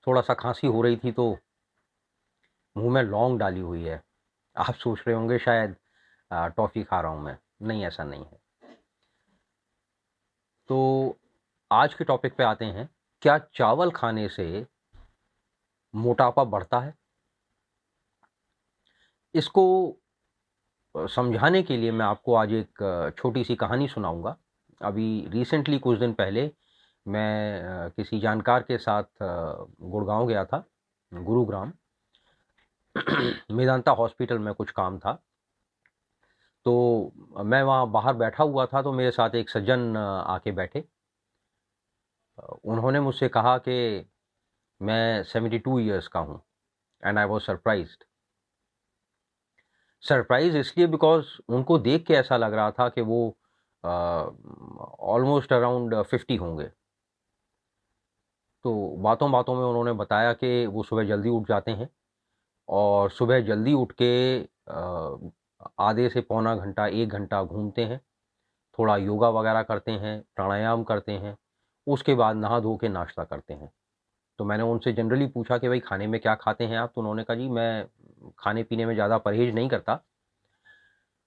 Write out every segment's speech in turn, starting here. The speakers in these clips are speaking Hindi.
थोड़ा सा खांसी हो रही थी तो मुंह में लौंग डाली हुई है। आप सोच रहे होंगे शायद टॉफ़ी खा रहा हूँ मैं। नहीं, ऐसा नहीं है। तो आज के टॉपिक पे आते हैं। क्या चावल खाने से मोटापा बढ़ता है? इसको समझाने के लिए मैं आपको आज एक छोटी सी कहानी सुनाऊंगा। अभी रिसेंटली कुछ दिन पहले मैं किसी जानकार के साथ गुड़गांव गया था, गुरुग्राम। मेदांता हॉस्पिटल में कुछ काम था, तो मैं वहाँ बाहर बैठा हुआ था, तो मेरे साथ एक सज्जन आके बैठे। उन्होंने मुझसे कहा कि मैं 72 ईयर्स का हूँ। एंड आई वॉज सरप्राइज इसलिए बिकॉज उनको देख के ऐसा लग रहा था कि वो ऑलमोस्ट अराउंड 50 होंगे। तो बातों बातों में उन्होंने बताया कि वो सुबह जल्दी उठ जाते हैं और सुबह जल्दी उठ के आधे से पौना घंटा 1 घंटा घूमते हैं, थोड़ा योगा वगैरह करते हैं, प्राणायाम करते हैं, उसके बाद नहा धो के नाश्ता करते हैं। तो मैंने उनसे जनरली पूछा कि भाई खाने में क्या खाते हैं आप? तो उन्होंने कहा जी मैं खाने पीने में ज़्यादा परहेज नहीं करता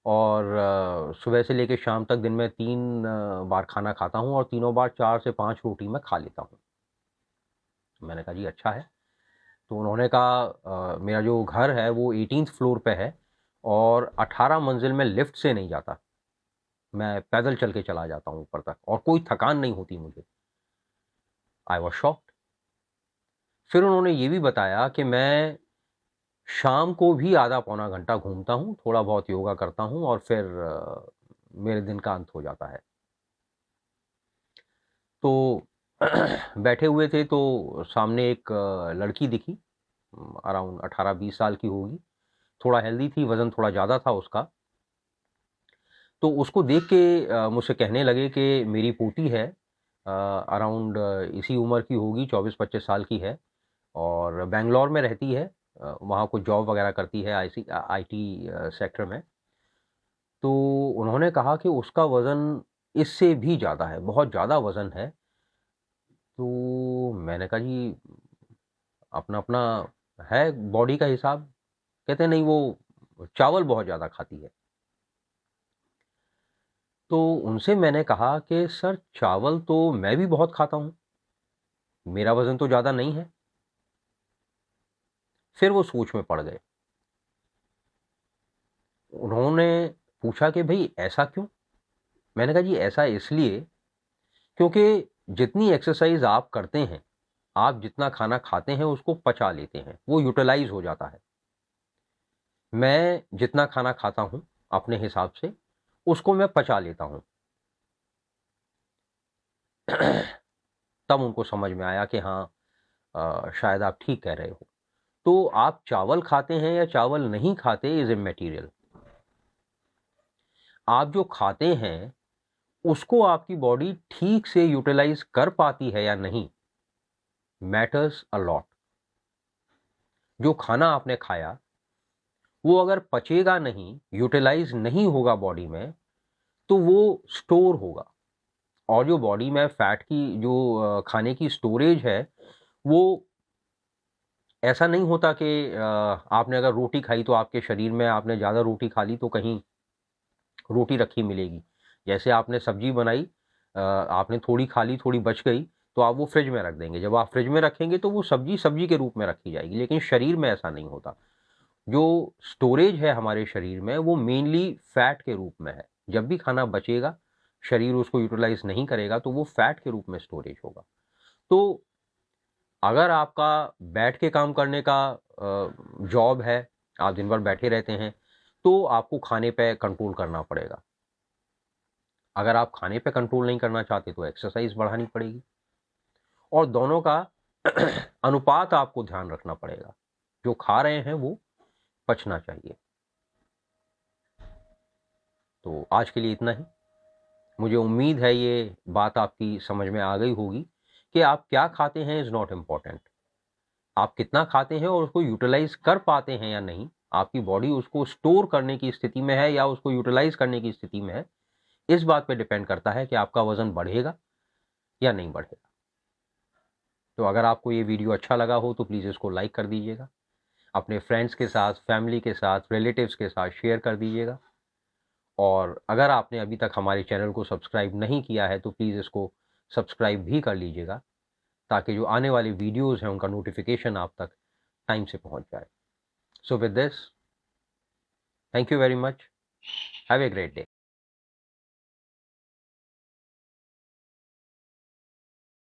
और सुबह से लेकर शाम तक दिन में 3 बार खाना खाता हूँ और तीनों बार 4 से 5 रोटी मैं खा लेता हूँ। मैंने कहा जी अच्छा है। तो उन्होंने कहा मेरा जो घर है वो 18th फ्लोर पे है और 18 मंजिल में लिफ्ट से नहीं जाता, मैं पैदल चल के चला जाता हूँ ऊपर तक और कोई थकान नहीं होती मुझे। I was shocked. फिर उन्होंने ये भी बताया कि मैं शाम को भी आधा पौना घंटा घूमता हूँ, थोड़ा बहुत योगा करता हूँ और फिर मेरे दिन का अंत हो जाता है। तो बैठे हुए थे तो सामने एक लड़की दिखी, अराउंड 18-20 साल की होगी, थोड़ा हेल्दी थी, वज़न थोड़ा ज़्यादा था उसका। तो उसको देख के मुझसे कहने लगे कि मेरी पोती है, अराउंड इसी उम्र की होगी, 24-25 साल की है और बैंगलोर में रहती है, वहाँ कुछ जॉब वगैरह करती है आईटी सेक्टर में। तो उन्होंने कहा कि उसका वज़न इससे भी ज़्यादा है, बहुत ज़्यादा वज़न है। तो मैंने कहा जी अपना अपना है बॉडी का हिसाब। कहते नहीं वो चावल बहुत ज़्यादा खाती है। तो उनसे मैंने कहा कि सर चावल तो मैं भी बहुत खाता हूँ, मेरा वज़न तो ज़्यादा नहीं है। फिर वो सोच में पड़ गए। उन्होंने पूछा कि भाई ऐसा क्यों? मैंने कहा जी ऐसा इसलिए क्योंकि जितनी एक्सरसाइज आप करते हैं, आप जितना खाना खाते हैं उसको पचा लेते हैं, वो यूटिलाइज हो जाता है। मैं जितना खाना खाता हूँ अपने हिसाब से उसको मैं पचा लेता हूँ। तब उनको समझ में आया कि हाँ शायद आप ठीक कह रहे हो। तो आप चावल खाते हैं या चावल नहीं खाते इज इमैटीरियल। आप जो खाते हैं उसको आपकी बॉडी ठीक से यूटिलाइज कर पाती है या नहीं, मैटर्स अ लॉट। जो खाना आपने खाया वो अगर पचेगा नहीं, यूटिलाइज नहीं होगा बॉडी में, तो वो स्टोर होगा। और जो बॉडी में फैट की जो खाने की स्टोरेज है, वो ऐसा नहीं होता कि आपने अगर रोटी खाई तो आपके शरीर में, आपने ज़्यादा रोटी खा ली तो कहीं रोटी रखी मिलेगी। जैसे आपने सब्जी बनाई, आपने थोड़ी खा ली, थोड़ी बच गई, तो आप वो फ्रिज में रख देंगे। जब आप फ्रिज में रखेंगे तो वो सब्जी सब्जी के रूप में रखी जाएगी, लेकिन शरीर में ऐसा नहीं होता। जो स्टोरेज है हमारे शरीर में वो मेनली फैट के रूप में है। जब भी खाना बचेगा, शरीर उसको यूटिलाइज नहीं करेगा तो वो फैट के रूप में स्टोरेज होगा। तो अगर आपका बैठ के काम करने का जॉब है, आप दिन भर बैठे रहते हैं, तो आपको खाने पे कंट्रोल करना पड़ेगा। अगर आप खाने पे कंट्रोल नहीं करना चाहते तो एक्सरसाइज बढ़ानी पड़ेगी और दोनों का अनुपात आपको ध्यान रखना पड़ेगा। जो खा रहे हैं वो पचना चाहिए। तो आज के लिए इतना ही। मुझे उम्मीद है ये बात आपकी समझ में आ गई होगी कि आप क्या खाते हैं इज़ नॉट इम्पॉर्टेंट। आप कितना खाते हैं और उसको यूटिलाइज कर पाते हैं या नहीं, आपकी बॉडी उसको स्टोर करने की स्थिति में है या उसको यूटिलाइज करने की स्थिति में है, इस बात पे डिपेंड करता है कि आपका वज़न बढ़ेगा या नहीं बढ़ेगा। तो अगर आपको ये वीडियो अच्छा लगा हो तो प्लीज़ इसको लाइक कर दीजिएगा, अपने फ्रेंड्स के साथ, फैमिली के साथ, रिलेटिव्स के साथ शेयर कर दीजिएगा। और अगर आपने अभी तक हमारे चैनल को सब्सक्राइब नहीं किया है तो प्लीज़ इसको सब्सक्राइब भी कर लीजिएगा, ताकि जो आने वाले वीडियोज़ हैं उनका नोटिफिकेशन आप तक टाइम से पहुंच जाए। So with this, thank you very much, have a great day.